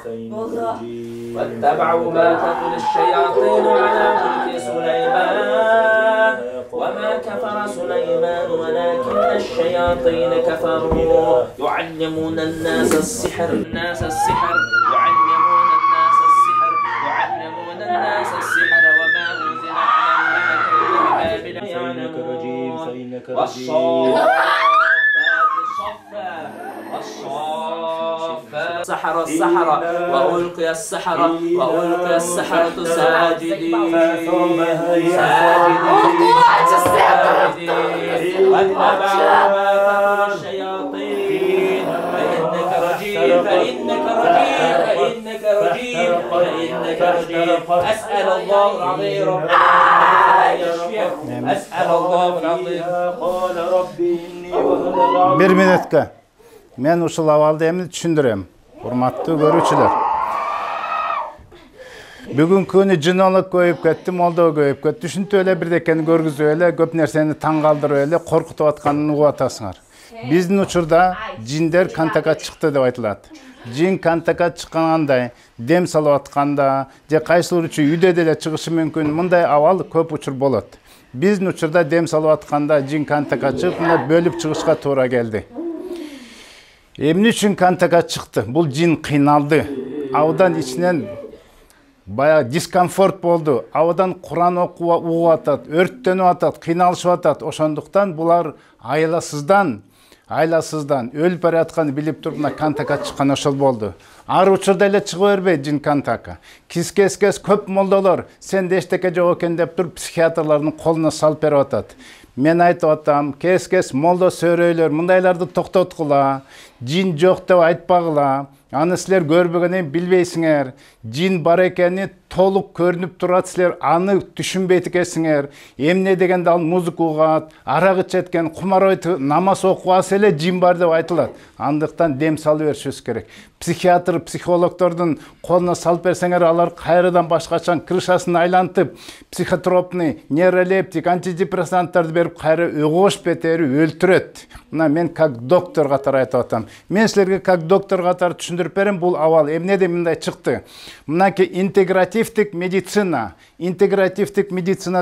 واتبعوا ما تتلو الشياطين على ملك سليمان وما كفر سليمان ولكن الشياطين كفروا يعلمون الناس السحر يعلمون الناس السحر وما أنزل على الملكين ببابل يعلمون والصافات صفا السحرة وألقي السحرة ساجدين واتبعوا ما تتلو الشياطين فإنك رجيم أسأل الله العظيم أسأل الله العظيم قال ربي إني وهن Bir minutga men uşul avalды emni түшүндүрөм. Урматтуу көрүүчүлөр. Бүгүн күнү жинолог көйүп кетти, молдо көйүп кетти. Түшүнтүп эле бирдекени көргүзүп эле, көп нерсени таң калтырып эле, коркутуп атканын угуп атасыңар. Биздин учурда жиндер контактка чыкты деп айтылат. Жин контактка чыккандай, дем салып атканда, же кайсылыр үчүн үйдө деле чыгышы мүмкүн. Мындай абал көп учур болот. Биздин учурда дем салып атканда жин контактка чыгып, мына бөлүп чыгышка туура келди. Эмне үчүн контактка чыкты? Бул жин кыйналды. Абдан ичинен баягы дискомфорт болду. Абдан Куран угуп атат, өрттөнүп атат, кыйналышып атат. Ошондуктан булар айласыздан өлүп баратканды билип туруп мына контактка чыккан ошол болду. Ар учурда эле чыга бербейт жин контактка. Кис көп молдолор сенде эчтеке жок экен деп туруп психиатрлардын колуна салып берип атат. Мен айтып атам, кес молдо сөрөйлөр мындайларды токтоткула, жин жок деп айтпагыла. Аны силер көрбөгөнүн билбейсиңер. Жин бар экени толук көрүнүп турат, силер аны түшүнбейт экенсиңер. Эмне дегенде ал музыка угат, арак ичет экен, кумар ойт, намаз окубас эле жин бар деп айтылат. Андыктан дем салып беришибиз керек. Психиатр, психологдордун колуна салып берсеңер, алар кайрадан башкачан крышасын айлантып, психотропный, нейролептик, антидепрессанттарды берип кайра өгөш бетери өлтүрөт. Мына мен как доктор катары айтып атам. Мен силерге как доктор катары түшүндүрүп берем, бул абал эмнеде мындай чыкты. Мынаки интегративдик медицина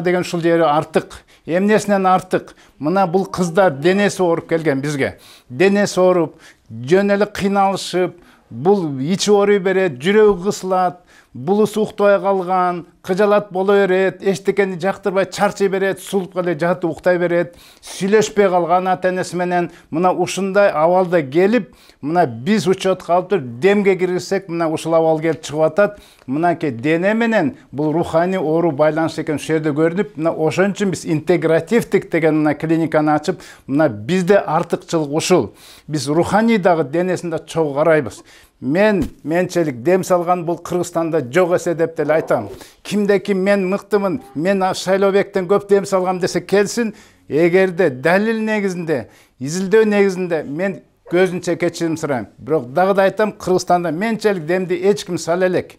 деген ушул жери артык. Эмнесинен артык? Мына бул кыздар денеси ооруп келген бизге. Денеси ооруп, жөн эле кыйналышып, бул ичи ооруй берет, жүрөгү кысылат, булус уктабай калган, кыжалат боло берет, эчтекени жактырбай чарчай берет, сулуп калып жатып уктай берет, сүйлөшпөй калган ата-энеси менен. Мына ушундай абалда келип, мына биз учетка алып туруп демге киргизсек, мына ушул абал келип чыгып атат. Мынакей дене менен бул руханий оору байланышы экен ушул жерде көрүнүп, мына ошон үчүн биз интегративдик деген мына клиниканы ачып, мына бизде артыкчылык ушул. Биз руханий дагы денесин да чогуу карайбыз. Менчелик дем салган бул Кыргызстанда жок эсе деп деле айтам. Кимде ким мен мыктымын, мен Шайлообектен көп дем салгам десе келсин. Эгерде далил негизинде, изилдөө негизинде мен көзүнчө кечирим сурайм. Бирок дагы да айтам, Кыргызстанда менчелик демди эч ким сала элек.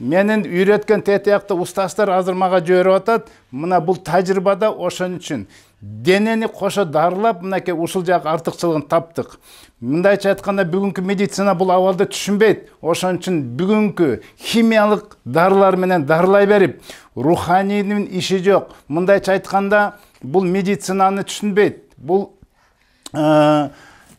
Менин үйрөткөн тетиякты устаздар азыр мага жиберип атат. Мына бул тажрыйбада ошон үчүн денени кошо дарылап, мынакей ушул жак артыкчылыгын таптык. Мындайча айтканда бүгүнкү медицина бул абалды түшүнбөйт. Ошон үчүн бүгүнкү химиялык дарылар менен дарылай берип, руханийдин иши жок. Мындайча айтканда бул медицинаны түшүнбөйт. Бул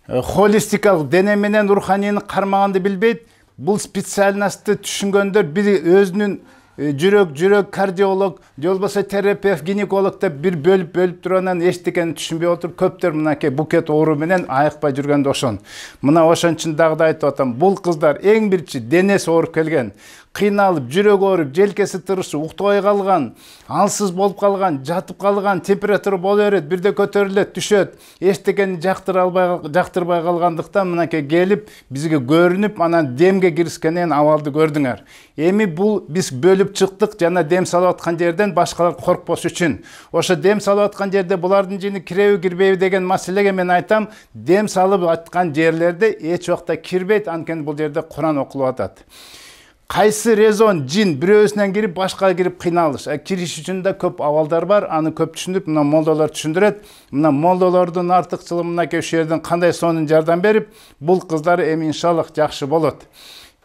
холистикалык дене менен руханийни кармаганды билбейт. Бул специальностьты түшүнгөндөр бири өзүнүн жүрөк кардиолог, же болбосо терапевт, гинеколог деп бир бөлүп туруп эчтекени түшүнбөй отуруп, көптөр мынакей букет оору менен айыкпай жүргөндө ошон. Мына ошон үчүн дагы да айтып атам, бул кыздар эң биринчи денеси ооруп келген, кыйналып, жүрөк ооруп, желкеси тырышып, уктабай калган, алсыз болуп калган, жатып калган, температура боло берет, бирде көтөрүлөт, түшөт, эчтекени жактырбай калгандыктан мынакей келип бизге көрүнүп, анан демге киришкенен абалды көрдүңөр. Эми бул биз бөлүп чыктык, жана дем салып аткан жерден башкалар коркпош үчүн. Ошо дем салып аткан жерде булардын жини киреби кирбейби деген маселеге мен айтам, дем салып аткан жерлерде эч убакта кирбейт, анткени бул жерде Куран окулуп атат. Кайсы резон жин бирөөсүнөн кирип, башкага кирип кыйналыш. Кириш үчүн да көп абалдар бар, аны көп түшүнүп, мына молдолор түшүндүрөт. Мына молдолордун артыкчылыгы мынакей ушул жерден кандай сонун жардам берип, бул кыздар эми иншаллах жакшы болот.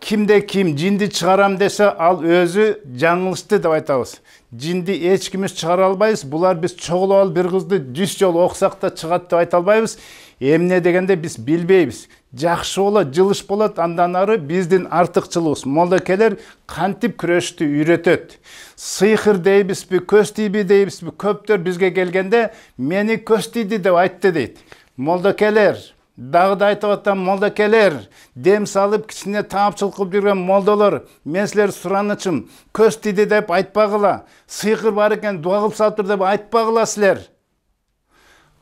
Кимде ким жинди чыгарам десе, ал өзү жаңылышты деп айтабыз. Жинди эч кимиз чыгара албайбыз. Булар биз чогулуп алып бир кызды 100 жолу оксак да чыгат деп айта албайбыз. Эмне дегенде биз билбейбиз. Жакшы болот, жылыш болот, андан ары биздин артыкчылыгыбыз. Молдокелер кантип күрөштү үйрөтөт. Сыйкыр дейбизби, көз тийби дейбизби? Көптөр бизге келгенде мени көз тийди деп айтты дейт. Молдокелер, дагы да айтып атам, молдокелер, дем салып кичине таапчылык кылып жүргөн молдолор, мен силер суранычым, көз тийди деп айтпагыла. Сыйкыр бар экен, дуа кылып салып тур деп айтпагыла силер.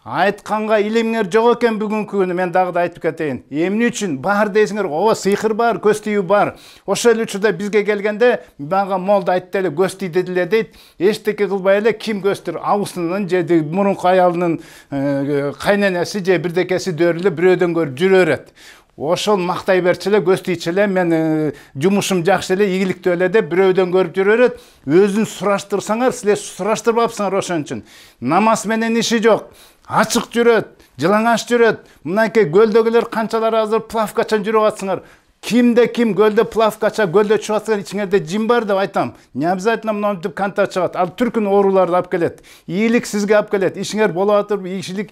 Айтканга илимиңер жок экен бүгүнкү күнү, мен дагы да айтып кетейин. Эмне үчүн бар дейсиңер? Ооба, сыйкыр бар, көз тийүү бар. Ошол учурда бизге келгенде мага молда айтты эле, көз тийди деле дейт. Эчтеке кылбай эле ким көздөр? Абысынын же мурунку аялынын кайненеси же бирдекеси дөөрүлө бирөөдөн көрүп жүрө берет. Ошол мактай берчи эле, көз тийчи эле, мен жумушум жакшы эле, ийгиликтүү эле деп бирөөдөн көрүп жүрө берет. Өзүн сураштырсаңар, силер сураштырбапсыңар ошон үчүн. Намаз менен иши жок. Ачык жүрөт, жылаңаш жүрөт. Мынакей көлдөгүлөр канчалар азыр плавкачан жүрүп атсыңар. Кимде ким көлдө плавкача, көлдө чыгып атсаңар, ичиңерде жин бар деп айтам. Не обязательно монтип канта чыгат. Ал түркүн ооруларды алып келет. Ийгилик сизге алып келет. Ишиңер болуп атып, ийгилик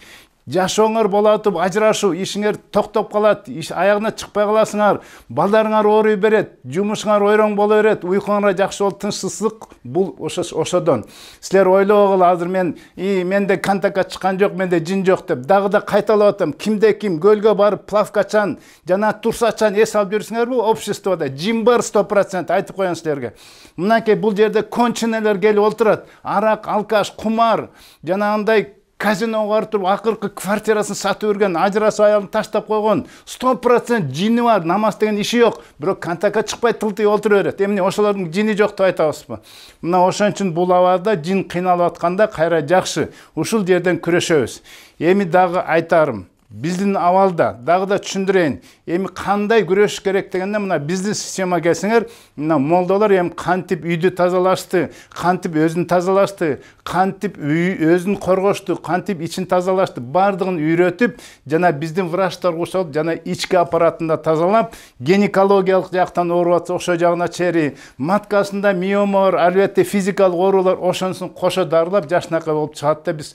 жашооңор болуп атып, ажырашуу, ишиңер токтоп калат, аягына чыкпай каласыңар, балдарыңар ооруй берет, жумушуңар ойроң боло берет, уйкуңар жакшы болуп, тынчсыздык бул ошодон. Силер ойлогула, азыр менде контакка чыккан жок, менде жин жок деп, дагы да кайталап атам, кимде ким көлгө барып плавкачан, жана турсачан эс алып жүрсүңөрбү, обществода жин бар 100%, айтып коеюн силерге. Мынакей бул жерде конченелер келип отурат, арак, алкаш, кумар, жанагындай казиноға барып туруп акыркы квартирасын сатып жүргөн, ажырасып аялын таштап койгон, 100% жини бар, намаз деген иши жок, бирок контакка чыкпай тылтый отура берет. Эмне ошолордун жини жок деп айтабызбы? Мына ошон үчүн бул абарда жин кыйналып атканда кайра жакшы ушул жерден күрөшөбүз. Эми дагы айтарым, биздин абалда дагы да түшүндүрөйүн. Эми кандай күрөшүш керек дегенде, мына биздин система келсеңер, мына молдолор эми кантип үйдү тазалашты, кантип өзүн тазалашты, кантип өзүн коргошту, кантип ичин тазалашты, бардыгын үйрөтүп, жана биздин врачтар кошолуп, жана ички аппаратында тазалап, гинекологиялык жактан ооруп атса ошо жагына чейин, маткасында миома бар, албетте физикалык оорулар, ошонусун кошо дарылап, жашынакай болуп чыгат да биз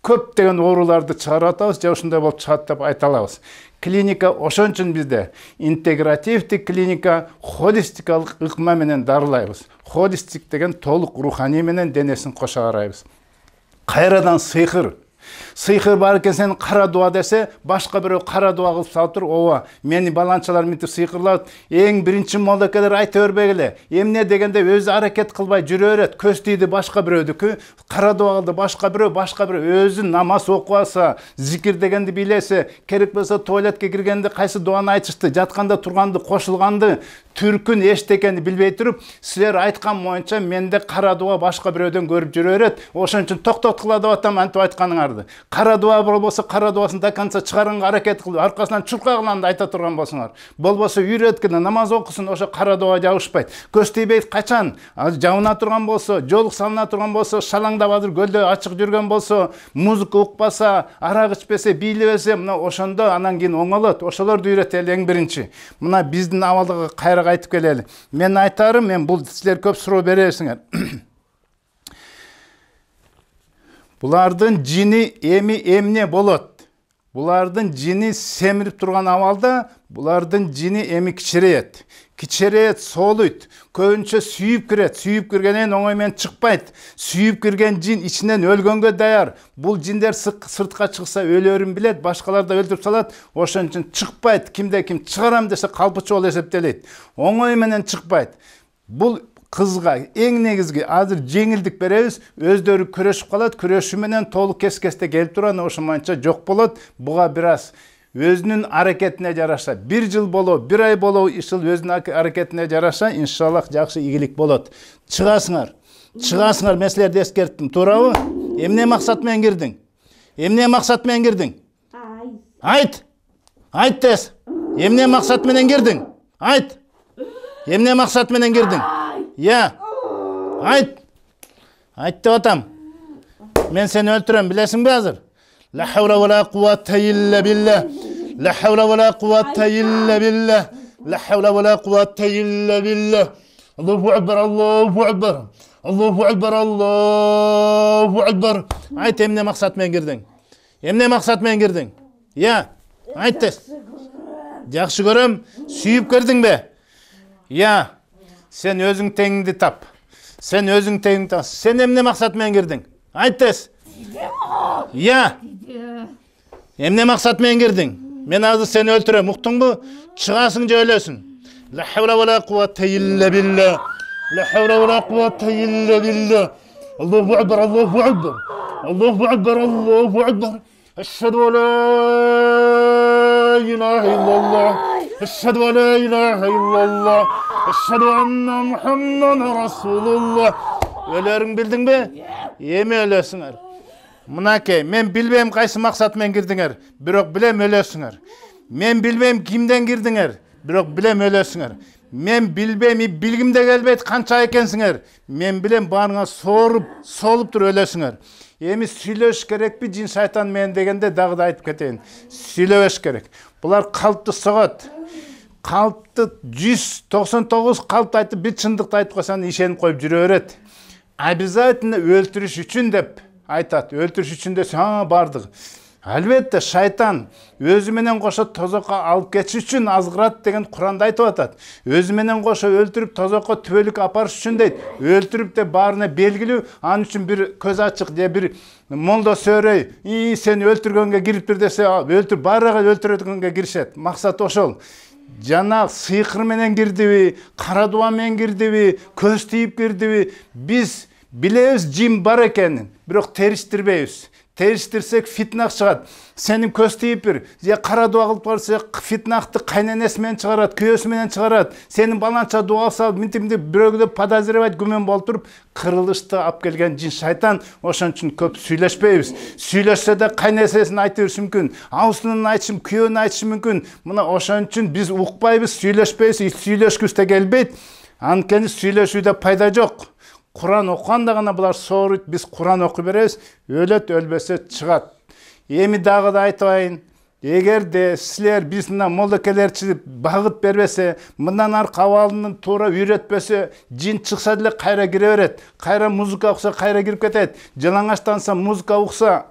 көп деген ооруларды чыгарып атабыз, же ушундай болуп чыгат деп айта алабыз. Клиника ошон үчүн бизде интегративдик клиника, холистикалык ыкма менен дарылайбыз. Холистик деген толук руханий менен денесин кошо карайбыз. Кайрадан сыйкыр. Сыйкыр бар экен, сен кара дуа десе, башка бирөө кара дуа кылып салып туруп, ооба, мени баланчалар мынтип сыйкырлап, эң биринчи молдокелер айта бербегиле. Эмне дегенде өзү аракет кылбай жүрө берет. Көз тийди башка бирөөдүкү, кара дуа кылды башка бирөө өзү намаз окуп алса, зикир дегенди билесе, керек болсо туалетке киргенде кайсы дуаны айтышты, жатканда турганды, кошулганды, түркүн эчтекени билбей туруп, силер айткан боюнча менде кара дуа башка бирөөдөн көрүп жүрө берет. Ошон үчүн токтоткула деп атам, антип айтканыңарды. Кара дуа болбосо кара дуасын до конца чыгарганга аракет кылып, аркасынан чуркагыланды айта турган болсоңор. Болбосо үйрөткүнө намаз окусын, ошо кара дуа жабышпайт. Көз тийбейт качан? Жабына турган болсо, жолук салына турган болсо, шалаңдап азыр көлдө ачык жүргөн болсо, музыка укпаса, арак ичпесе, бийлебесе, мына ошондо анан кийин оңолот. Ошолорду үйрөтөлү эң биринчи. Мына биздин абалга кайра айтып келели. Мен айтарым, мен бул силер көп суроо бересиңер. Булардын жини эмне болот? Булардын жини семирип турган абалда, булардын жини эми кичирейет. Кичирейет, соолуйт. Көбүнчө сүйүп кирет. Сүйүп киргенен оңой менен чыкпайт. Сүйүп кирген жин ичинен өлгөнгө даяр. Бул жиндер сыртка чыкса өлөрүн билет, башкалар да өлтүрүп салат. Ошон үчүн чыкпайт. Кимде ким чыгарам десе калпычы болуп эсептелет. Оңой менен чыкпайт. Бул кызга эң негизги азыр жеңилдик беребиз, өздөрү күрөшүп калат, күрөшүү менен толук кес-кесте келип турган, ошондойча жок болот. Буга бир аз өзүнүн аракетине жараша, 1 жыл болобу, 1 ай болобу, ишыл өзүнүн аракетине жараша, иншаллах жакшы ийгилик болот. Чыгасыңар. Чыгасыңар, мен силерди эскерттим, туурабы? Эмне максат менен кирдиң? Эмне максат менен кирдиң? Айт. Айт тез. Эмне максат менен кирдиң? Айт. Эмне максат менен кирдиң? Я. Айт. Айт деп атам. Мен сени өлтүрөм, билесиңби азыр? Ла хаула ва ла куввата илля билля. Ла хаула ва ла куввата илля билля. La havle ve la kuvvete illa billah. Allahu ekber, Allahu ekber. Allahu ekber, Allahu ekber. Ayt, emne maksat men girdin? Emne maksat men girdin? Ya, ayt tez. Жақсы көрем, сүйіп көрдің бе? Ya, sen özün tengdi tap. Sen özün tengdi tap. Sen emne maksat men girdin? Ayt tez. Ya. Emne maksat men girdin? Men azı seni öldürem, uktun mu? Çıgasın ja ölösün. La havle ve la kuvvete illa billah. La havle ve la kuvvete illa billah. Allahu ekber, Allahu ekber. Allahu ekber, Allahu ekber. Eşhedü en la ilahe illallah. Eşhedü en la ilahe illallah. Eşhedü enne Muhammeden Resulullah. Ölerin bildin mi? Yeme ölösüңер. Mınake, men bilbeyim kaysı maksat men girdiңер, birok bilem ölösüңер. Men bilbeyim kimden girdiңер, birok bilem ölösüңер. Men bilbeyim bilgimde gelbeyt kança ekensiңер. Men bilem barına sorup, solup dur ölösüңер. Emi süylöş gerek bir cin şeytan men degende dağda aytıp keteyin. Süylöş gerek. Bular kalptı soğut. Kalptı 199 kalptı aytıp bir çındıkta aytıp koysan işenip koyup жүрө öret. Обязательно öldürüş üçün dep aytat. Öldürüş üçün de ha bardık. Elbette şeytan özü menen koşa tozokka alıp geçiş üçün azgırat деген Kur'anda aytıp atat. Özü menen koşa öldürüp tozokka tübөлүk aparış üçün deyt. Öldürüp de barına belgilүү, an üçün bir köz açık diye bir molda söyrөй, seni öldürgөнгө giriptir dese, öldür barага öldürgөнгө girişet. Maksat oşol. Jana sıyıkır menen girdibi, kara duva menen girdibi, köz tiyip girdibi, biz bilebиз jin bar ekenin, birok teriştirбейбиз. Teriştirsek fitnaq çıgat. Senin köz tiyip bir, ya kara dua kılıp barsa fitnaқты kaynanesimen çıgarat, köyösümen çıgarat. Senin balança dua salып, mintimdi birögüde подозревать gümen bolup turup, kırılışты ap kelgen jin şeytan, oşon üçün köp süйлөшпейбиз. Süйлөшse de kaynanесин aytып бериши мүмкүн, аусынын айтышы, kүйөөнүн айтышы мүмкүн. Мына oşon üçün biz укпайбыз, süйлөшпейбиz, süйлөшкүбүз да келбейт. Анткени süйлөшүүдө пайда жок. Kur'an okanda gana bular soğurut, biz Kur'an oku bereriz, ölet ölbese çıgat. Emi dağı da aytayın, eğer de sizler biz mına moldakelerçi bağıt berбесе, mından arka avalının tuğra üretbese, jin çıksa dile kayra gire beret, kayra muzika oksa kayra girip ketet, jalaŋaçtansa muzika oksa,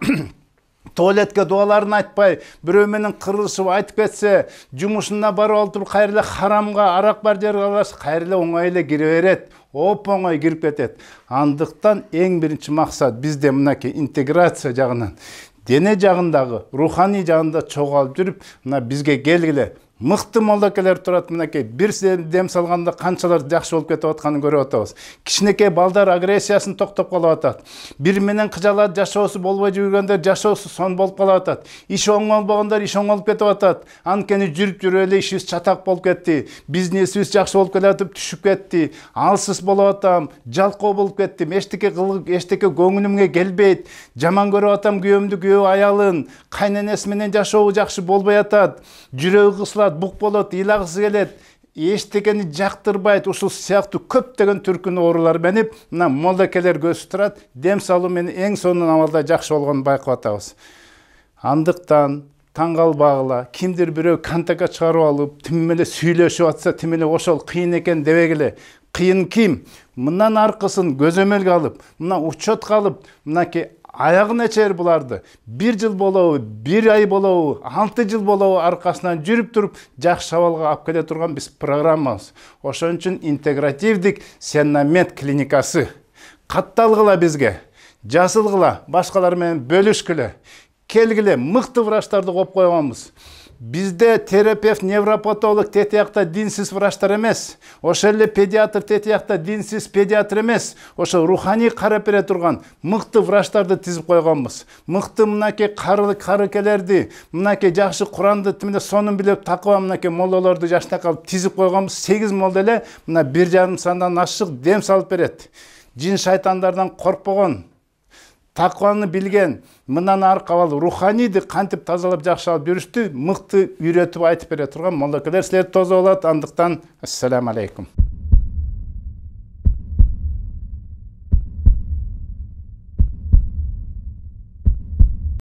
tuvaletke dualarını aytpay, birөө менен kırılışıp aytıp ketse, jumuşuna barıp altıp kayra haramga, arak bar jerge alasa, kayra oңойло gire beret. Оп оңой кирип кетет. Андыктан эң биринчи максат бизде мынакей интеграция жагынан, дене жагындагы, руханий жагында чоголуп жүрүп, мына бизге келгиле. Мыкты молдакелер турат, мынакей бир дем салганда канчалар жакшы болуп кетип атканын көрүп атабыз. Кичинекей балдар агрессиясын токтоп калып атат. Бир менен кыжалат жашоосу болбой жүргөндөр жашоосу сон болуп калып атат. Иш оңолбогондор иш оңолуп кетип атат. Анткени жүрүп эле ишибиз чатак болуп кетти. Бизнесибиз жакшы болуп келатып түшүп кетти. Алсыз болуп атам, жалкоо болуп кеттим. Эчтеке кылып, эчтеке көңүлүмгө келбейт. Жаман көрүп атам күйөөмдү, күйөө аялын. Кайненеси менен жашоо жакшы болбой атат. Жүрөгү кысылат, бук болот, ыйлагысы келет. Эчтекени жактырбайт, ушул сыяктуу көптөгөн түркүн оорулар менен мына молдакелер көзү турат, дем салуу менен эң сонун абалда жакшы болгонун байкап атабыз. Андыктан таң калбагыла, кимдир бирөө контакка чыгарып алып, тим менен сүйлөшүп атса, тим менен ошол кыйын экен дебегиле. Кыйын ким? Мындан аркысын көзөмөлгө алып, мына учетко алып, мынакей аягына чейин буларды 1 жыл болобу, 1 ай болобу, 6 жыл болобу аркасынан жүрүп туруп жакшы абалга алып келе турган биз программабыз. Ошон үчүн интегративдик сеннамент клиникасы катталгыла бизге, жасылгыла, башкалар менен бөлүшкүлө, келгиле, мыкты врачтарды коюп койгонбуз. Bizde terapevt, nevropatolog tetiyakta dinsiz vraçlar emez. Oşo эле pediatr tetiyakta dinsiz pediatr emez. Oşo ruhani karap бере турган мыкты vraçларды тизип койгонбуз. Мыкты мынакей карыкелерди, мынакей жакшы Куранды тимде сонун билип такыба мынакей молдолорду жашына калып тизип койгонбуз. 8 молдо эле мына 1,5 сандан ашык дем салып берет. Жин шайтандардан коркпогон, такваны билген, мындан аркы абал руханийди кантип тазалап жакшы алып жүрүштү мыкты үйрөтүп айтып бере турган молдокелер силерди тозо болот. Андыктан ассаламу алейкум.